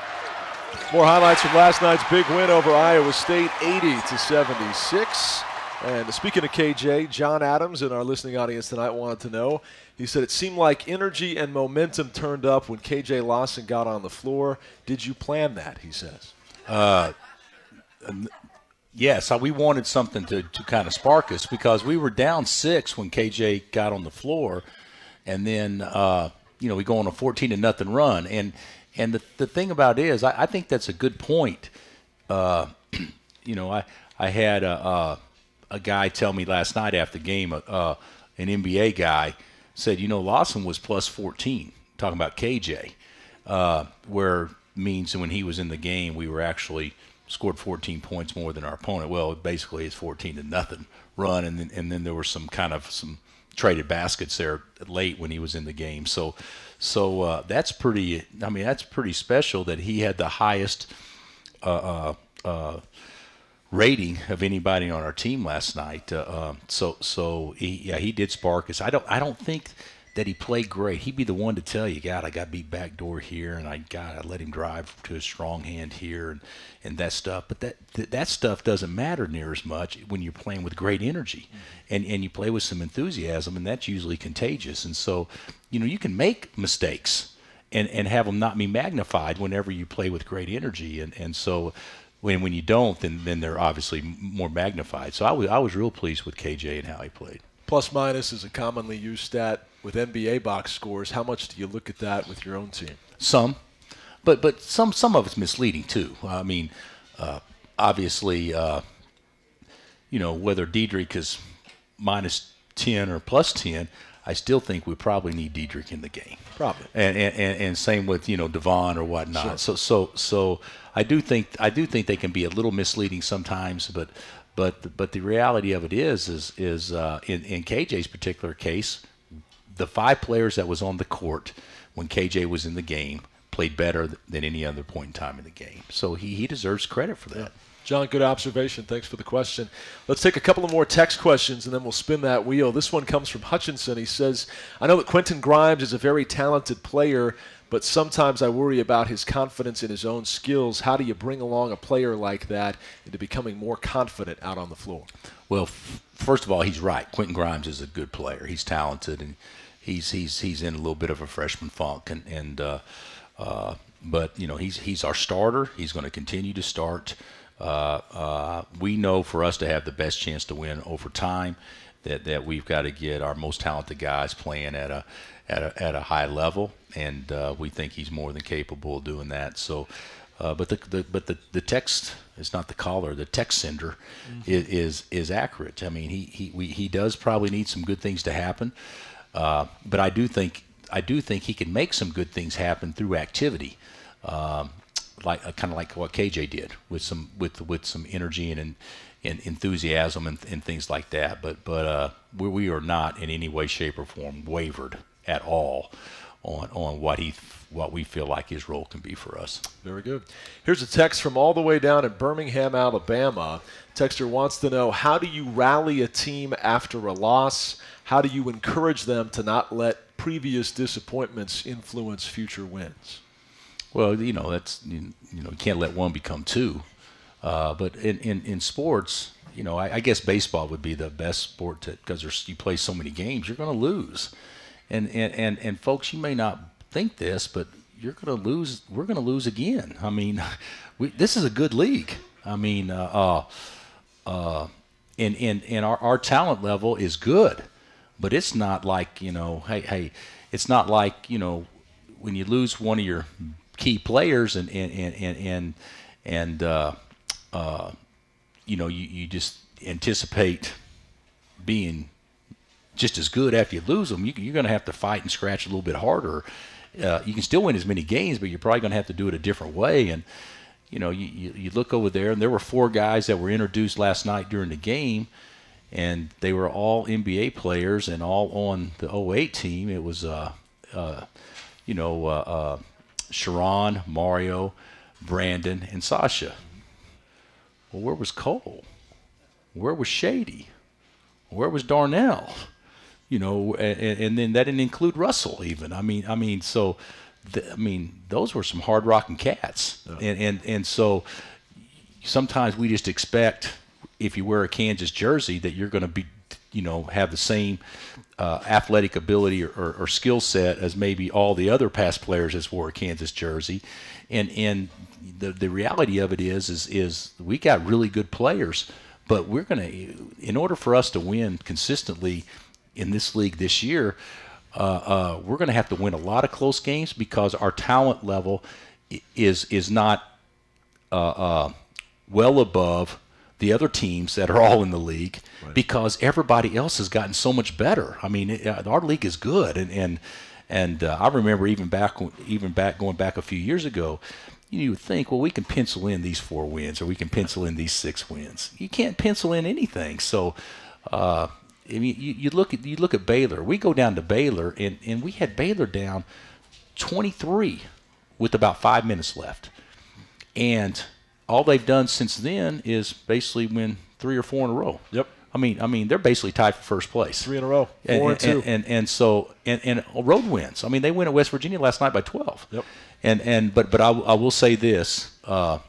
Speaker 2: More highlights from last night's big win over Iowa State, 80-76. And speaking of KJ, John Adams in our listening audience tonight wanted to know, he said it seemed like energy and momentum turned up when KJ Lawson got on the floor. Did you plan that, he says?
Speaker 10: Yes, we wanted something to kind of spark us because we were down 6 when KJ got on the floor. And then, we go on a 14-0 run. And the thing about it is, I think that's a good point. I had a guy tell me last night after the game, an NBA guy said, Lawson was plus 14, talking about KJ, where means when he was in the game, we were actually scored 14 points more than our opponent. Well, basically it's 14-0 run, and then there were some traded baskets there late when he was in the game. So that's pretty. I mean, that's pretty special that he had the highest rating of anybody on our team last night. So he did spark us. I don't think that he played great. He'd be the one to tell you, God, I got beat backdoor here, and I let him drive to a strong hand here, and that stuff. But that stuff doesn't matter near as much when you're playing with great energy, and you play with some enthusiasm, and that's usually contagious. And so, you can make mistakes and have them not be magnified whenever you play with great energy, and so. When you don't, then they're obviously more magnified. So I was real pleased with KJ and how he played.
Speaker 2: Plus minus is a commonly used stat with NBA box scores. How much do you look at that with your own team?
Speaker 10: Some, but some of it's misleading too. I mean, obviously, whether Diedrich is minus 10 or plus 10, I still think we probably need Diedrich in the game.
Speaker 2: Probably.
Speaker 10: And same with Devon or whatnot.
Speaker 2: Sure.
Speaker 10: So I do think they can be a little misleading sometimes, but the reality of it is in KJ's particular case, the 5 players that was on the court when KJ was in the game played better than any other point in time in the game. So he deserves credit for that.
Speaker 2: Yeah. John, good observation. Thanks for the question. Let's take a couple of more text questions, and then we'll spin that wheel. This one comes from Hutchinson. He says, I know that Quentin Grimes is a very talented player, but sometimes I worry about his confidence in his own skills. How do you bring along a player like that into becoming more confident out on the floor?
Speaker 10: Well, first of all, he's right. Quentin Grimes is a good player. He's talented, and he's in a little bit of a freshman funk, but he's our starter. He's going to continue to start. We know for us to have the best chance to win over time that we've got to get our most talented guys playing at a high level, and we think he's more than capable of doing that. So, but the text is not the caller. The text sender is accurate. I mean, he does probably need some good things to happen, but I do think he can make some good things happen through activity. Kind of like what KJ did with some energy and enthusiasm and things like that. But we are not in any way, shape, or form wavered at all on what we feel like his role can be for us.
Speaker 2: Very good. Here's a text from all the way down in Birmingham, Alabama. Texter wants to know, how do you rally a team after a loss? How do you encourage them to not let previous disappointments influence future wins?
Speaker 10: Well, that's you can't let one become two. But in sports, I guess baseball would be the best sport because you play so many games, you're going to lose. And folks, you may not think this, but you're going to lose. We're going to lose again. I mean, this is a good league. I mean, and our talent level is good, but it's not like hey, it's not like when you lose one of your key players and you just anticipate being just as good after you lose them. You're going to have to fight and scratch a little bit harder. You can still win as many games, but you're probably going to have to do it a different way. And you look over there, and there were 4 guys that were introduced last night during the game, and they were all NBA players and all on the 08 team. It was Sharon, Mario, Brandon, and Sasha. Well, where was Cole? where was Shady? Where was Darnell? You know, and then that didn't include Russell even. I mean, so those were some hard rocking cats, and so sometimes we just expect if you wear a Kansas jersey that you're going to be, you know, have the same athletic ability or skill set as maybe all the other past players that's wore a Kansas jersey, and the reality of it is we got really good players. But we're going to, in order for us to win consistently in this league this year, we're going to have to win a lot of close games because our talent level is not well above the other teams that are all in the league, right, because everybody else has gotten so much better. I mean, our league is good, and I remember even going back a few years ago. You would think, well, we can pencil in these 4 wins or we can pencil in these 6 wins. You can't pencil in anything. So, I mean, you look at Baylor. We go down to Baylor, and we had Baylor down 23 with about 5 minutes left. And all they've done since then is basically win 3 or 4 in a row. Yep. I mean, they're basically tied for first place.
Speaker 2: 3 in a row, 4 and 2,
Speaker 10: and so road wins. I mean, they win at West Virginia last night by 12.
Speaker 2: Yep.
Speaker 10: But I will say this, you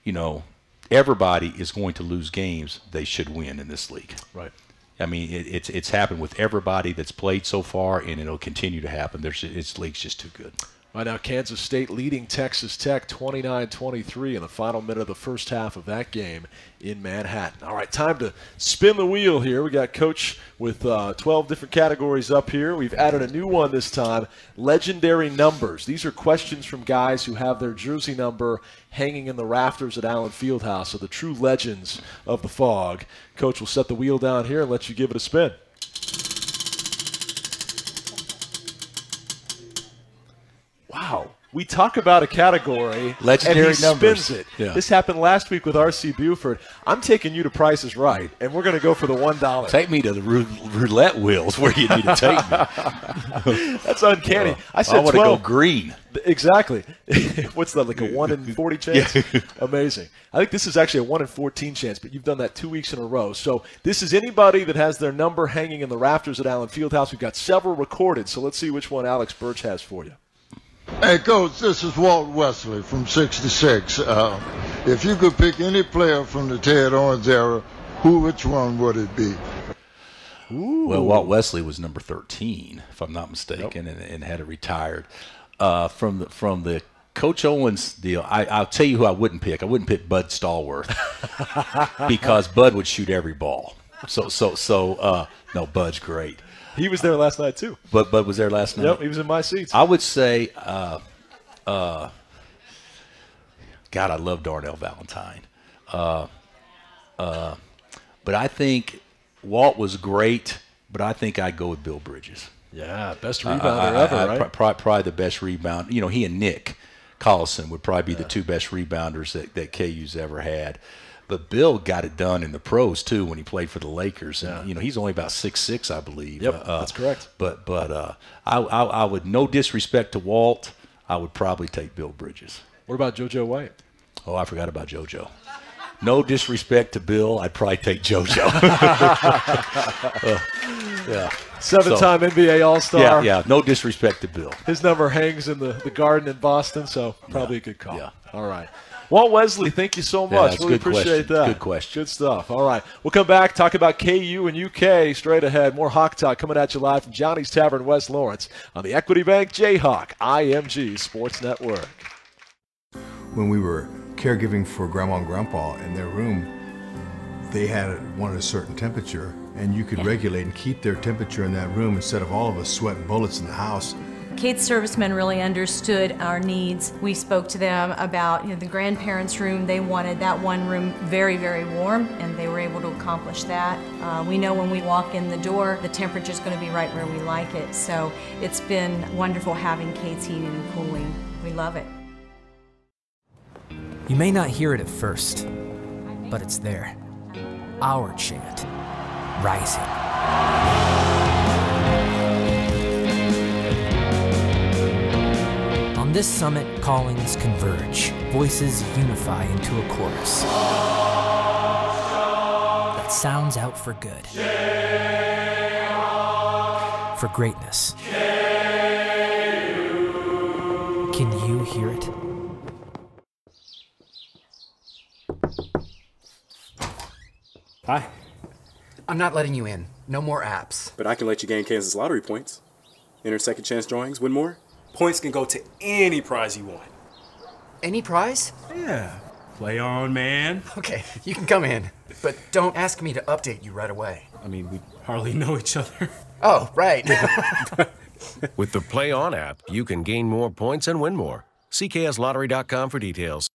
Speaker 10: know, everybody is going to lose games they should win in this league.
Speaker 2: Right.
Speaker 10: I mean, it's happened with everybody that's played so far, and it'll continue to happen. This league's just too good.
Speaker 2: Right now, Kansas State leading Texas Tech 29-23 in the final minute of the first half of that game in Manhattan. All right, time to spin the wheel here. We got Coach with 12 different categories up here. We've added a new one this time, legendary numbers. These are questions from guys who have their jersey number hanging in the rafters at Allen Fieldhouse, so the true legends of the Fog. Coach will set the wheel down here and let you give it a spin. Wow. We talk about a category,
Speaker 10: legendary
Speaker 2: and he
Speaker 10: numbers.
Speaker 2: spins it.
Speaker 10: Yeah.
Speaker 2: This happened last week with R.C. Buford. I'm taking you to Price is Right, and we're going to go for the $1.
Speaker 10: Take me to the roulette wheels where you need to take
Speaker 2: me. That's uncanny. I said
Speaker 10: I want to go green.
Speaker 2: Exactly. What's that, like a 1 in 40 chance? Yeah. Amazing. I think this is actually a 1 in 14 chance, but you've done that 2 weeks in a row. So this is anybody that has their number hanging in the rafters at Allen Fieldhouse. We've got several recorded, so let's see which one Alex Birch has for you.
Speaker 14: Hey, Coach, this is Walt Wesley from 66. If you could pick any player from the Ted Owens era, which one would it be?
Speaker 10: Ooh. Well, Walt Wesley was number 13, if I'm not mistaken, and had it retired. From the Coach Owens deal, I'll tell you who I wouldn't pick. I wouldn't pick Bud Stallworth because Bud would shoot every ball. No, Bud's great.
Speaker 2: He was there last night, too.
Speaker 10: But was there last night?
Speaker 2: Yep, he was in my seats.
Speaker 10: I would say, God, I love Darnell Valentine. But I think Walt was great, but I think I'd go with Bill Bridges.
Speaker 2: Yeah, best rebounder ever, right?
Speaker 10: Probably the best rebounder. You know, he and Nick Collison would probably be the 2 best rebounders that KU's ever had. But Bill got it done in the pros, too, when he played for the Lakers. And, you know, he's only about 6'6", I believe.
Speaker 2: Yep, that's correct.
Speaker 10: But I would, no disrespect to Walt, I would probably take Bill Bridges.
Speaker 2: What about JoJo White?
Speaker 10: Oh, I forgot about JoJo. No disrespect to Bill, I'd probably take JoJo. Yeah.
Speaker 2: 7-time NBA All-Star.
Speaker 10: Yeah, no disrespect to Bill.
Speaker 2: His number hangs in the Garden in Boston, so probably a good call. Yeah. All right. Walt Wesley, thank you so much. Really appreciate that.
Speaker 10: Good question.
Speaker 2: Good stuff. All right. We'll come back, talk about KU and UK straight ahead. More Hawk Talk coming at you live from Johnny's Tavern, West Lawrence on the Equity Bank Jayhawk IMG Sports Network.
Speaker 4: When we were caregiving for Grandma and Grandpa in their room, they wanted a certain temperature, and you could regulate and keep their temperature in that room instead of all of us sweating bullets in the house.
Speaker 5: Kate's servicemen really understood our needs. We spoke to them about the grandparents' room. They wanted that one room very, very warm, and they were able to accomplish that. We know when we walk in the door, the temperature's going to be right where we like it. So it's been wonderful having Kate's heating and cooling. We love it.
Speaker 8: You may not hear it at first, but it's there. Our chant, rising. On this summit, callings converge, voices unify into a chorus. It sounds out for good. For greatness. Can you hear it?
Speaker 15: Hi.
Speaker 3: I'm not letting you in. No more apps.
Speaker 15: But I can let you gain Kansas lottery points. Enter second chance drawings, win more. Points can go to any prize you want.
Speaker 3: Any prize?
Speaker 15: Yeah. Play on, man.
Speaker 3: Okay, you can come in. But don't ask me to update you right away.
Speaker 15: I mean, we hardly know each other.
Speaker 3: Oh, right.
Speaker 16: With the Play On app, you can gain more points and win more. See kslottery.com for details.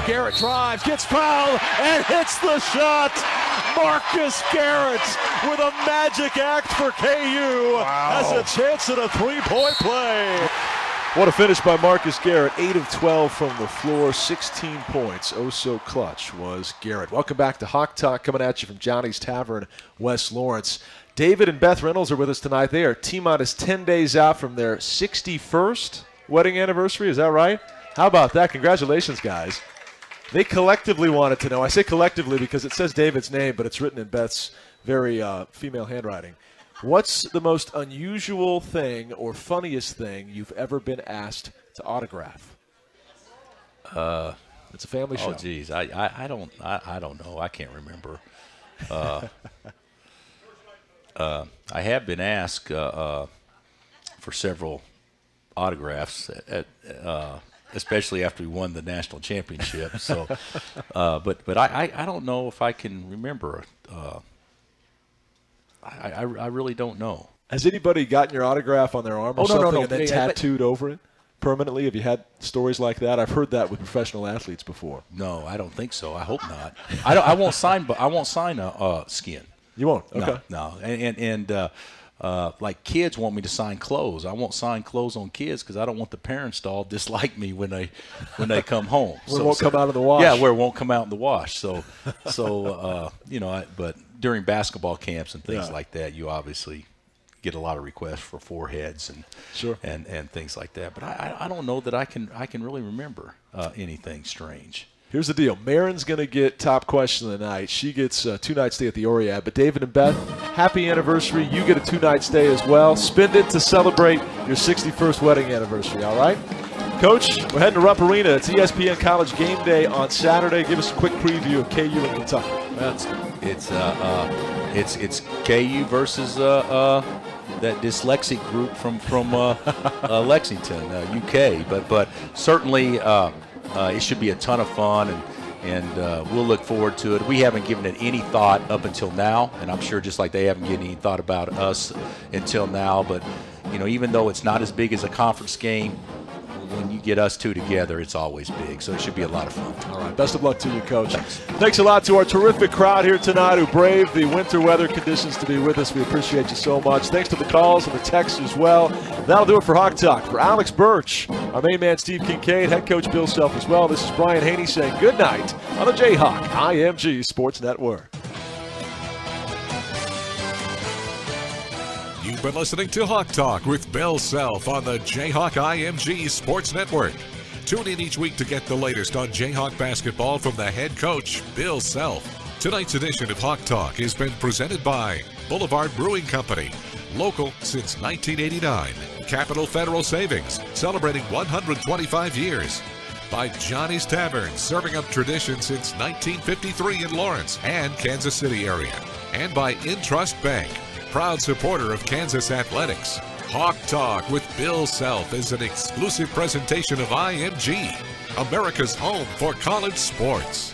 Speaker 2: Garrett drives, gets fouled, and hits the shot. Marcus Garrett with a magic act for KU. Has a chance at a three-point play. What a finish by Marcus Garrett. 8 of 12 from the floor, 16 points. Oh, so clutch was Garrett. Welcome back to Hawk Talk, coming at you from Johnny's Tavern, West Lawrence. David and Beth Reynolds are with us tonight. They are T-minus 10 days out from their 61st wedding anniversary. Is that right? How about that? Congratulations, guys. They collectively wanted to know. I say collectively because it says David's name, but it's written in Beth's very female handwriting. What's the most unusual thing or funniest thing you've ever been asked to autograph? It's a family show.
Speaker 10: Oh, geez, I don't know. I can't remember. I have been asked for several autographs especially after we won the national championship. So, but I don't know if I can remember. I really don't know.
Speaker 2: Has anybody gotten your autograph on their arm or something and then tattooed over it permanently? Have you had stories like that? I've heard that with professional athletes before.
Speaker 10: No, I don't think so. I hope not. I won't sign. But I won't sign a skin.
Speaker 2: You won't? Okay.
Speaker 10: No. And like kids want me to sign clothes. I won't sign clothes on kids because I don't want the parents to all dislike me when they come home.
Speaker 2: Where it won't come out of the wash.
Speaker 10: Yeah, where it won't come out in the wash. So but during basketball camps and things like that, you obviously get a lot of requests for foreheads and things like that. But I don't know that I can really remember anything strange.
Speaker 2: Here's the deal. Marin's going to get top question of the night. She gets a 2-night stay at the Oriad. But David and Beth, happy anniversary. You get a 2-night stay as well. Spend it to celebrate your 61st wedding anniversary, all right? Coach, we're heading to Rupp Arena. It's ESPN College Game Day on Saturday. Give us a quick preview of KU and Kentucky.
Speaker 10: Well, it's KU versus that dyslexic group from Lexington, UK. But certainly it should be a ton of fun, and we'll look forward to it. We haven't given it any thought up until now, and I'm sure just like they haven't given any thought about us until now. But even though it's not as big as a conference game, when you get us two together, it's always big. So it should be a lot of fun.
Speaker 2: All right. Best of luck to you, Coach. Thanks a lot to our terrific crowd here tonight who braved the winter weather conditions to be with us. We appreciate you so much. Thanks to the calls and the texts as well. That'll do it for Hawk Talk. For Alex Birch, our main man Steve Kincaid, head coach Bill Self as well, this is Brian Haney saying good night on the Jayhawk IMG Sports Network.
Speaker 1: You've been listening to Hawk Talk with Bill Self on the Jayhawk IMG Sports Network. Tune in each week to get the latest on Jayhawk basketball from the head coach, Bill Self. Tonight's edition of Hawk Talk has been presented by Boulevard Brewing Company, local since 1989. Capital Federal Savings, celebrating 125 years. By Johnny's Tavern, serving up tradition since 1953 in Lawrence and Kansas City area. And by Intrust Bank, proud supporter of Kansas athletics. Hawk Talk with Bill Self is an exclusive presentation of IMG, America's home for college sports.